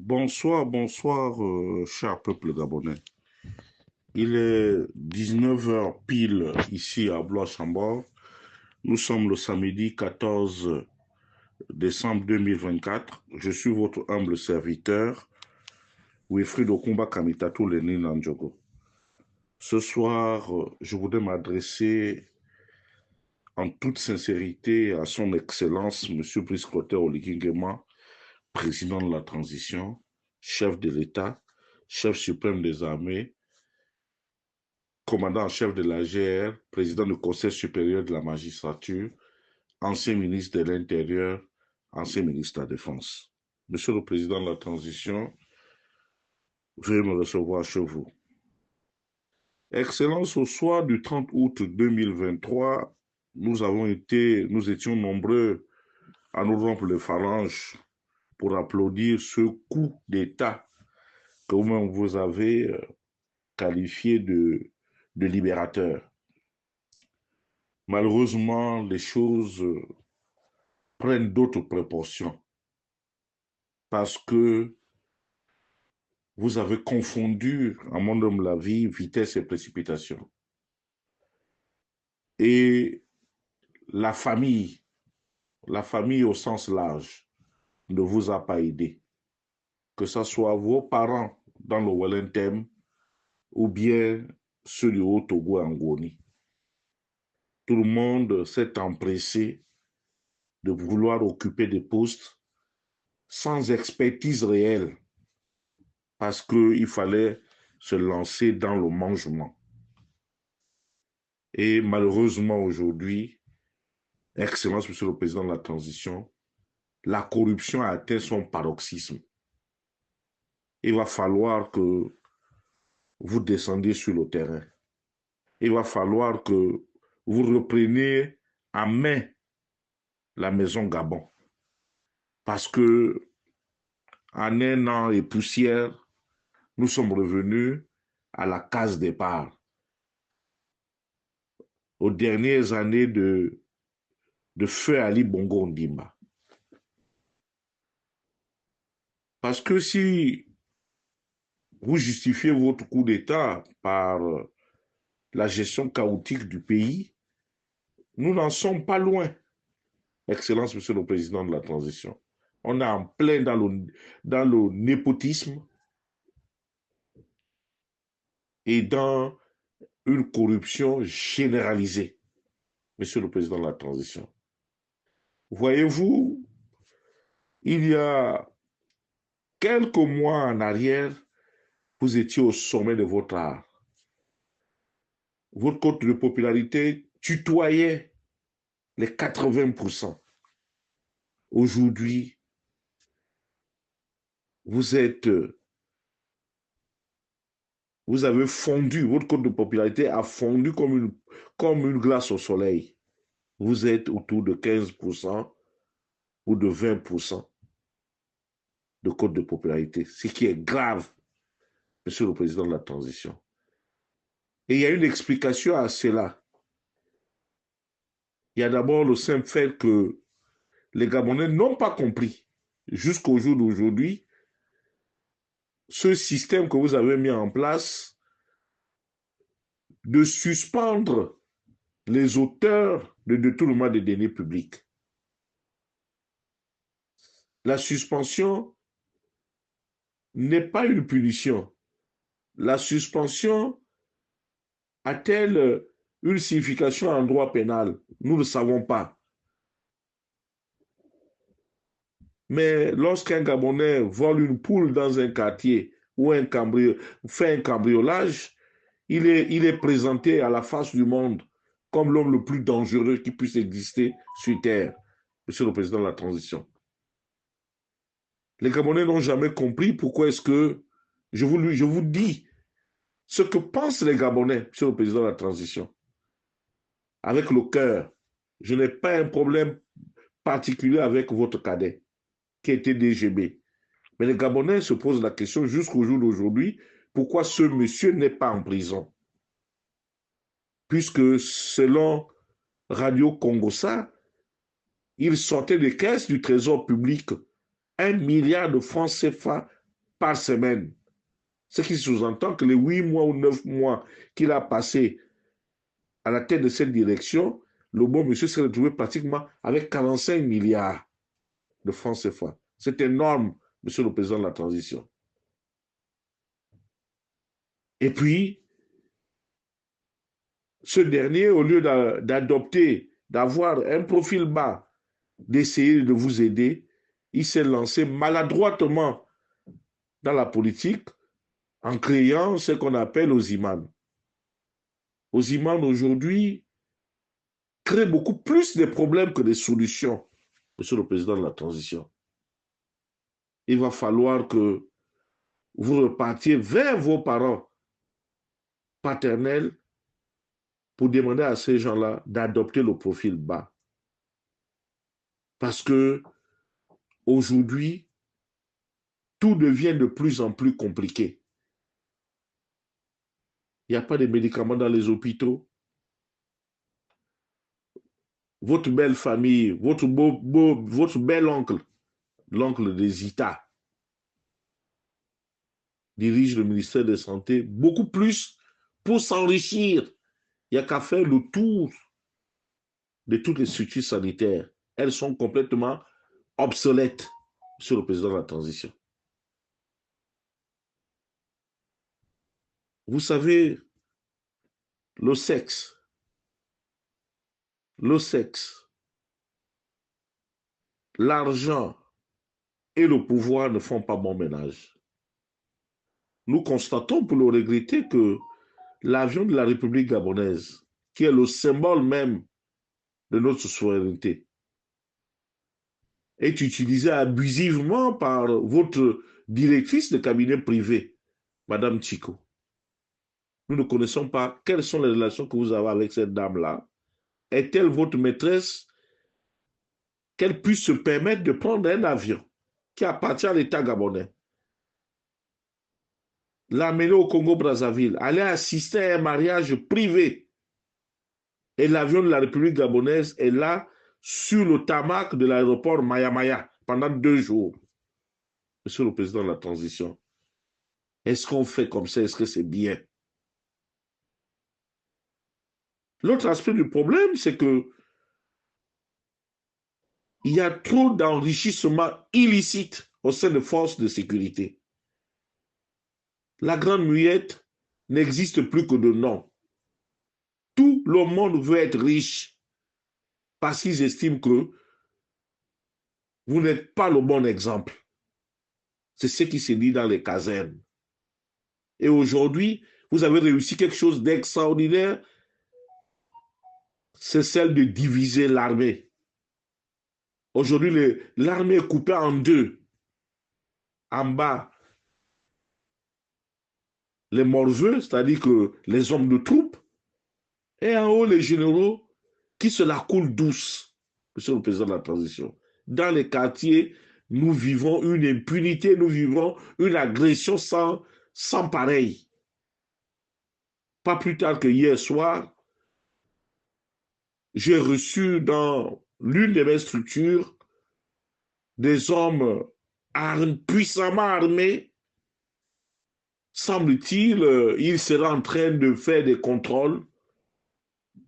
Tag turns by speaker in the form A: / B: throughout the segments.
A: Bonsoir, bonsoir, cher peuple gabonais. Il est 19 heures pile ici à Blois-Chambord. Nous sommes le samedi 14 décembre 2024. Je suis votre humble serviteur, Wilfried Okumba Kamitatou Lenin Nandjogo. Ce soir, je voudrais m'adresser en toute sincérité à son Excellence, M. Brice Clotaire Oligui Nguema, président de la transition, chef de l'État, chef suprême des armées, commandant en chef de la GR, président du Conseil supérieur de la magistrature, ancien ministre de l'Intérieur, ancien ministre de la Défense. Monsieur le Président de la Transition, veuillez me recevoir chez vous. Excellence, au soir du 30 août 2023, nous étions nombreux à nous rompre les phalanges pour applaudir ce coup d'État que vous-même vous avez qualifié de libérateur. Malheureusement, les choses prennent d'autres proportions parce que vous avez confondu, en mon homme la vie, vitesse et précipitation. Et la famille au sens large, ne vous a pas aidé. Que ce soit vos parents dans le Wellington ou bien ceux du Haut-Togo Angoni. Tout le monde s'est empressé de vouloir occuper des postes sans expertise réelle parce qu'il fallait se lancer dans le mangement. Et malheureusement aujourd'hui, Excellence, Monsieur le Président de la Transition, la corruption a atteint son paroxysme. Il va falloir que vous descendiez sur le terrain. Il va falloir que vous repreniez en main la maison Gabon. Parce que en un an et poussière, nous sommes revenus à la case départ. Aux dernières années de feu Ali Bongo Ondimba. Parce que si vous justifiez votre coup d'État par la gestion chaotique du pays, nous n'en sommes pas loin. Excellence, Monsieur le Président de la Transition. On est en plein dans le népotisme et dans une corruption généralisée, Monsieur le Président de la Transition. Voyez-vous, il y a quelques mois en arrière, vous étiez au sommet de votre art. Votre cote de popularité tutoyait les 80%. Aujourd'hui, vous avez fondu, votre cote de popularité a fondu comme une glace au soleil. Vous êtes autour de 15% ou de 20% de cote de popularité, ce qui est grave, Monsieur le Président de la Transition. Et il y a une explication à cela. Il y a d'abord le simple fait que les Gabonais n'ont pas compris, jusqu'au jour d'aujourd'hui, ce système que vous avez mis en place de suspendre les auteurs de détournement des deniers publics. La suspension n'est pas une punition. La suspension a-t-elle une signification en droit pénal? Nous ne savons pas. Mais lorsqu'un Gabonais vole une poule dans un quartier ou fait un cambriolage, il est présenté à la face du monde comme l'homme le plus dangereux qui puisse exister sur Terre, Monsieur le Président de la Transition. Les Gabonais n'ont jamais compris pourquoi est-ce que, je vous dis ce que pensent les Gabonais, Monsieur le Président de la Transition. Avec le cœur, je n'ai pas un problème particulier avec votre cadet, qui était DGB. Mais les Gabonais se posent la question jusqu'au jour d'aujourd'hui, pourquoi ce monsieur n'est pas en prison? Puisque selon Radio Congossa, il sortait des caisses du trésor public 1 milliard de francs CFA par semaine. Ce qui sous-entend que les 8 mois ou 9 mois qu'il a passé à la tête de cette direction, le bon monsieur s'est retrouvé pratiquement avec 45 milliards de francs CFA. C'est énorme, monsieur le président de la transition. Et puis, ce dernier, au lieu d'adopter, d'avoir un profil bas, d'essayer de vous aider, il s'est lancé maladroitement dans la politique en créant ce qu'on appelle Oziman. Oziman, aujourd'hui, crée beaucoup plus de problèmes que de solutions, monsieur le président de la transition. Il va falloir que vous repartiez vers vos parents paternels pour demander à ces gens-là d'adopter le profil bas. Parce que aujourd'hui, tout devient de plus en plus compliqué. Il n'y a pas de médicaments dans les hôpitaux. Votre belle famille, votre bel oncle, l'oncle de Zita, dirige le ministère de la Santé beaucoup plus pour s'enrichir. Il n'y a qu'à faire le tour de toutes les structures sanitaires. Elles sont complètement obsolètes, monsieur le président de la transition. Vous savez, le sexe, l'argent et le pouvoir ne font pas bon ménage. Nous constatons pour le regretter que l'avion de la République gabonaise, qui est le symbole même de notre souveraineté, est utilisé abusivement par votre directrice de cabinet privé, Madame Chico. Nous ne connaissons pas quelles sont les relations que vous avez avec cette dame-là. Est-elle votre maîtresse qu'elle puisse se permettre de prendre un avion qui appartient à l'État gabonais, l'amener au Congo-Brazzaville, aller assister à un mariage privé, et l'avion de la République gabonaise est là sur le tarmac de l'aéroport Maya-Maya pendant 2 jours. Monsieur le président de la transition, est-ce qu'on fait comme ça? Est-ce que c'est bien? L'autre aspect du problème, c'est que il y a trop d'enrichissement illicite au sein des forces de sécurité. La grande muette n'existe plus que de nom. Tout le monde veut être riche parce qu'ils estiment que vous n'êtes pas le bon exemple. C'est ce qui se dit dans les casernes. Et aujourd'hui, vous avez réussi quelque chose d'extraordinaire, c'est celle de diviser l'armée. Aujourd'hui, l'armée est coupée en deux. En bas, les morveux, c'est-à-dire que les hommes de troupe, et en haut, les généraux qui se la coulent douce, monsieur le président de la transition. Dans les quartiers, nous vivons une impunité, nous vivons une agression sans pareil. Pas plus tard que hier soir, j'ai reçu dans l'une de mes structures des hommes puissamment armés. Semble-t-il, ils seraient en train de faire des contrôles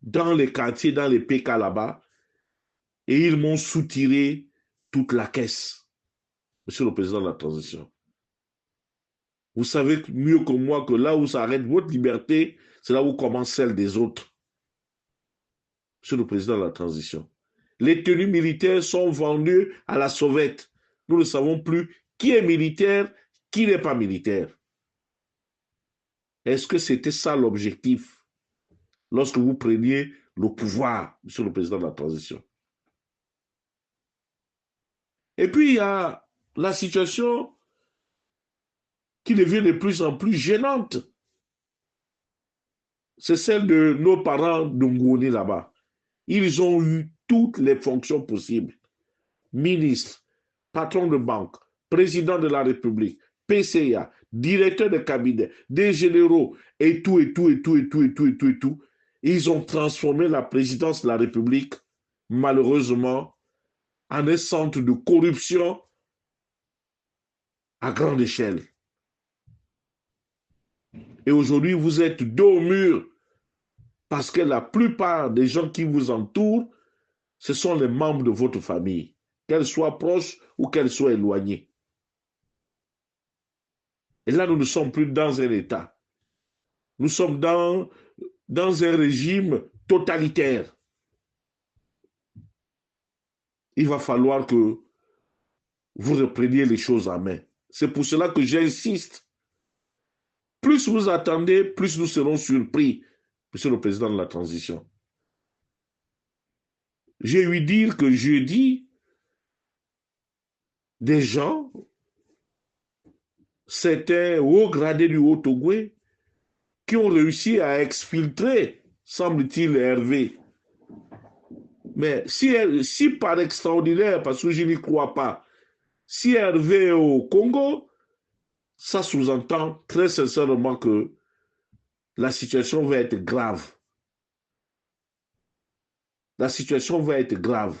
A: dans les quartiers, dans les PK là-bas, et ils m'ont soutiré toute la caisse, monsieur le président de la transition. Vous savez mieux que moi que là où s'arrête votre liberté, c'est là où commence celle des autres. Monsieur le président de la transition. Les tenues militaires sont vendues à la sauvette. Nous ne savons plus qui est militaire, qui n'est pas militaire. Est-ce que c'était ça l'objectif lorsque vous preniez le pouvoir, monsieur le président de la transition? Et puis, il y a la situation qui devient de plus en plus gênante. C'est celle de nos parents de Ngoni là-bas. Ils ont eu toutes les fonctions possibles. Ministre, patron de banque, président de la République, PCA, directeur de cabinet, des généraux, et tout. Ils ont transformé la présidence de la République, malheureusement, en un centre de corruption à grande échelle. Et aujourd'hui, vous êtes dos au mur parce que la plupart des gens qui vous entourent, ce sont les membres de votre famille, qu'elles soient proches ou qu'elles soient éloignées. Et là, nous ne sommes plus dans un État. Nous sommes dans un régime totalitaire. Il va falloir que vous repreniez les choses en main. C'est pour cela que j'insiste. Plus vous attendez, plus nous serons surpris, Monsieur le Président de la Transition. J'ai eu dire que jeudi, des gens, certains hauts gradés du Haut-Togo, qui ont réussi à exfiltrer, semble-t-il, Hervé. Mais si par extraordinaire, parce que je n'y crois pas, si Hervé est au Congo, ça sous-entend très sincèrement que la situation va être grave. La situation va être grave.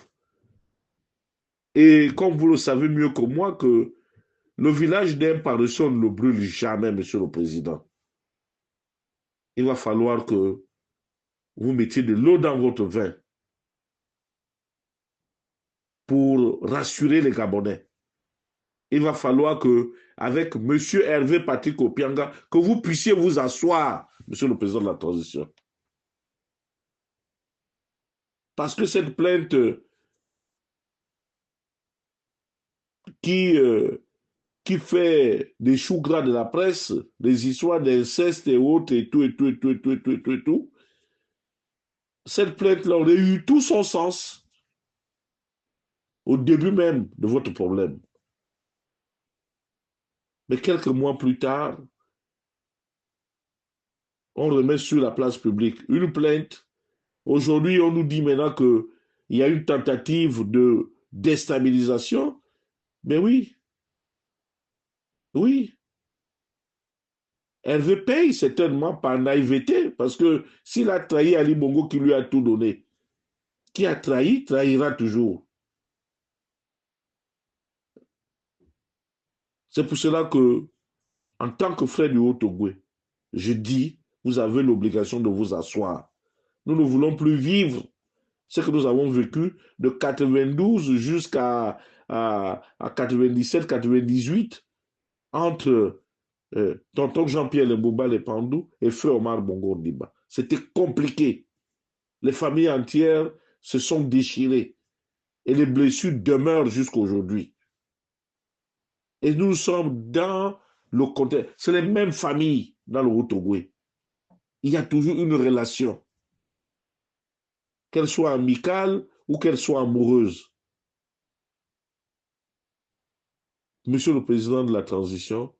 A: Et comme vous le savez mieux que moi, que le village d'un paresseux ne le brûle jamais, Monsieur le Président. Il va falloir que vous mettiez de l'eau dans votre vin pour rassurer les Gabonais. Il va falloir que, avec M. Hervé Patrick Opianga, que vous puissiez vous asseoir, Monsieur le Président de la Transition. Parce que cette plainte qui, euh, qui fait des choux gras de la presse, des histoires d'inceste et autres, et tout, cette plainte-là aurait eu tout son sens au début même de votre problème. Mais quelques mois plus tard, on remet sur la place publique une plainte. Aujourd'hui, on nous dit maintenant qu'il y a une tentative de déstabilisation. Mais oui, oui. Hervé paye certainement par naïveté, parce que s'il a trahi Ali Bongo qui lui a tout donné, qui a trahi, trahira toujours. C'est pour cela que, en tant que frère du Haut-Togo, je dis, vous avez l'obligation de vous asseoir. Nous ne voulons plus vivre ce que nous avons vécu de 92 jusqu'à 97-98 entre tonton Jean-Pierre Lembouba Lepandou et Feu Omar Bongo Ondimba. C'était compliqué. Les familles entières se sont déchirées et les blessures demeurent jusqu'à aujourd'hui. Et nous sommes dans le contexte. C'est les mêmes familles dans le Haut-Togo. Il y a toujours une relation, qu'elle soit amicale ou qu'elle soit amoureuse. Monsieur le Président de la Transition,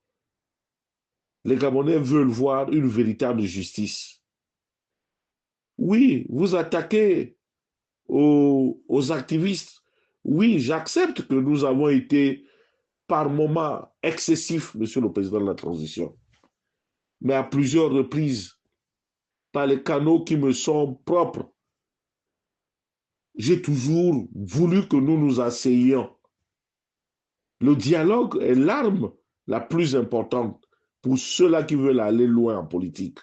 A: les Gabonais veulent voir une véritable justice. Oui, vous attaquez aux activistes. Oui, j'accepte que nous avons été par moments excessifs, Monsieur le Président de la Transition. Mais à plusieurs reprises, par les canaux qui me sont propres, j'ai toujours voulu que nous nous asseyions. Le dialogue est l'arme la plus importante pour ceux-là qui veulent aller loin en politique.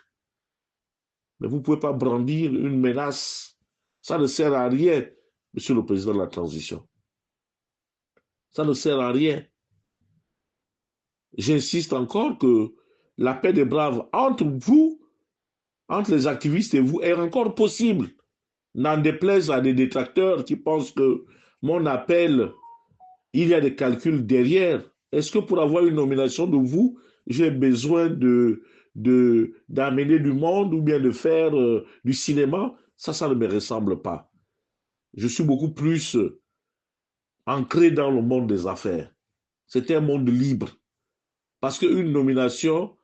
A: Mais vous ne pouvez pas brandir une menace. Ça ne sert à rien, Monsieur le Président de la Transition. Ça ne sert à rien. J'insiste encore que la paix des braves entre vous, entre les activistes et vous, est encore possible. N'en déplaise à des détracteurs qui pensent que mon appel, il y a des calculs derrière. Est-ce que pour avoir une nomination de vous, j'ai besoin d'amener du monde ou bien de faire du cinéma? Ça ne me ressemble pas. Je suis beaucoup plus ancré dans le monde des affaires. C'est un monde libre. Parce qu'une nomination,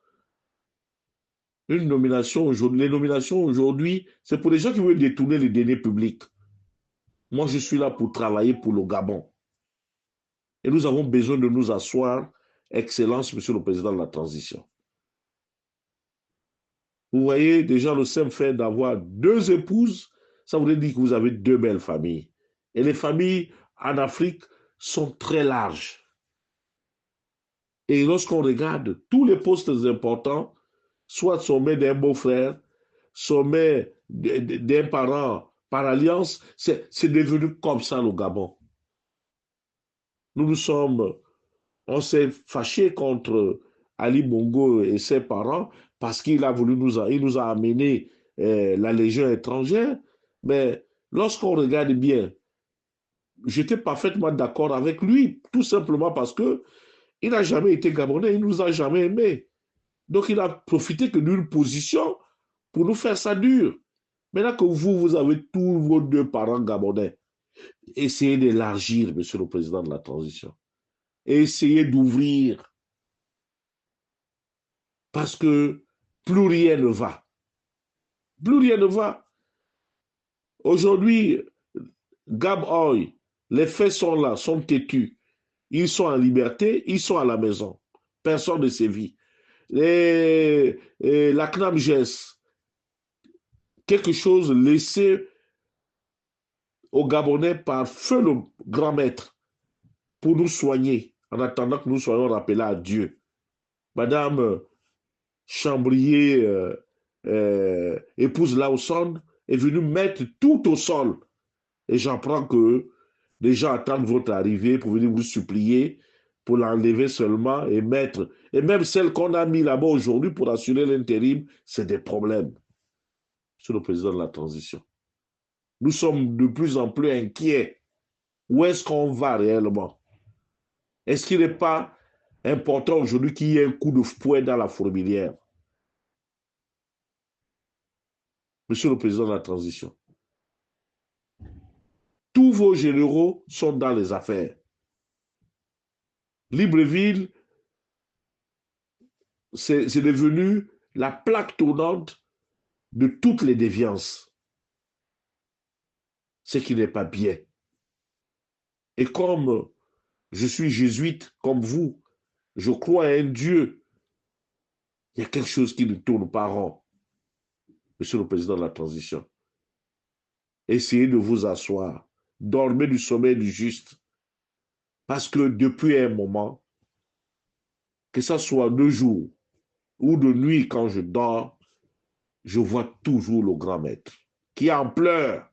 A: les nominations aujourd'hui, c'est pour les gens qui veulent détourner les deniers publics. Moi, je suis là pour travailler pour le Gabon. Et nous avons besoin de nous asseoir, Excellence, Monsieur le Président de la Transition. Vous voyez déjà le simple fait d'avoir deux épouses, ça voudrait dire que vous avez deux belles familles. Et les familles en Afrique sont très larges. Et lorsqu'on regarde tous les postes importants, soit sommet d'un beau-frère, sommet d'un parent par alliance. C'est devenu comme ça le Gabon. On s'est fâché contre Ali Bongo et ses parents parce qu'il a voulu il nous a amené la Légion étrangère. Mais lorsqu'on regarde bien, j'étais parfaitement d'accord avec lui, tout simplement parce que il n'a jamais été Gabonais, il ne nous a jamais aimés. Donc il a profité que d'une position pour nous faire ça dur. Maintenant que vous avez tous vos deux parents gabonais, essayez d'élargir, monsieur le président de la transition. Essayez d'ouvrir parce que plus rien ne va. Plus rien ne va. Aujourd'hui, Gab Oil, les faits sont là, sont têtus. Ils sont en liberté, ils sont à la maison. Personne ne sévit. La CNAMGES, quelque chose laissé aux Gabonais par feu le grand maître pour nous soigner en attendant que nous soyons rappelés à Dieu. Madame Chambrier, épouse Lawson, est venue mettre tout au sol. Et j'apprends que les gens attendent votre arrivée pour venir vous supplier, pour l'enlever seulement et mettre. Et même celle qu'on a mis là-bas aujourd'hui pour assurer l'intérim, c'est des problèmes. Sur le président de la transition. Nous sommes de plus en plus inquiets. Où est-ce qu'on va réellement? Est-ce qu'il n'est pas important aujourd'hui qu'il y ait un coup de fouet dans la fourmilière? Monsieur le président de la transition, tous vos généraux sont dans les affaires. Libreville, c'est devenu la plaque tournante de toutes les déviances. Ce qui n'est pas bien. Et comme je suis jésuite comme vous, je crois à un Dieu, il y a quelque chose qui ne tourne pas rond. Monsieur le président de la transition, essayez de vous asseoir, dormez du sommeil du juste. Parce que depuis un moment, que ce soit de jour ou de nuit quand je dors, je vois toujours le grand maître qui en pleure.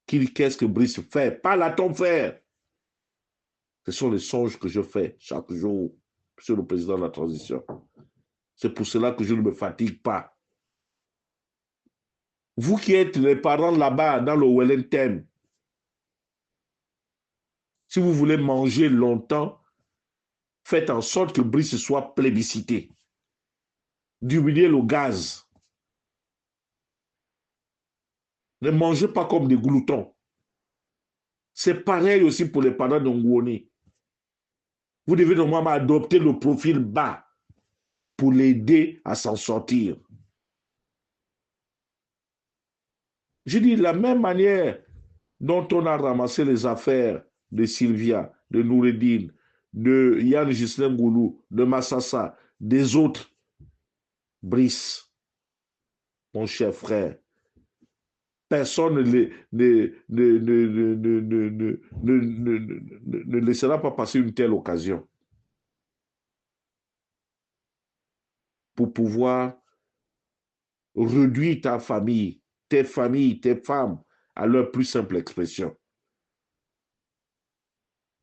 A: Qu'est-ce que Brice fait? Parle à ton frère. Ce sont les songes que je fais chaque jour sur le président de la transition. C'est pour cela que je ne me fatigue pas. Vous qui êtes les parents là-bas dans le Wellington, si vous voulez manger longtemps, faites en sorte que Brice soit plébiscité. Diminuez le gaz. Ne mangez pas comme des gloutons. C'est pareil aussi pour les parents de Ngoni. Vous devez normalement adopter le profil bas pour l'aider à s'en sortir. Je dis de la même manière dont on a ramassé les affaires de Sylvia, de Noureddine, de Yann Gislain Goulou, de Massassa, des autres. Brice, mon cher frère, personne ne laissera pas passer une telle occasion pour pouvoir réduire ta famille, tes familles, tes femmes à leur plus simple expression.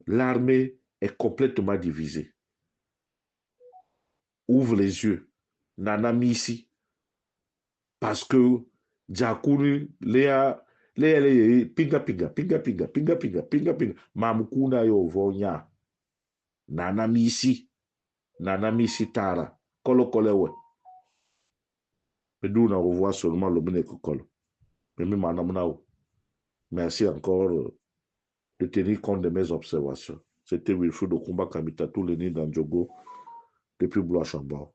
A: L'armée est complètement divisée. Ouvre les yeux. Nana Misi. Parce que Jakuni, Léa, pinga, pinga, pinga, pinga, pinga, pinga, pinga, pinga, Mamukuna yo vonya. Nana Misi. Nana Misi Tara. Kolo kolewe. Mais nous, on revoit seulement le Ménécocol. Merci encore de tenir compte de mes observations. C'était Wilfried Okumba Kamita, tout le nid dans Djogo, depuis Blois-Chambord.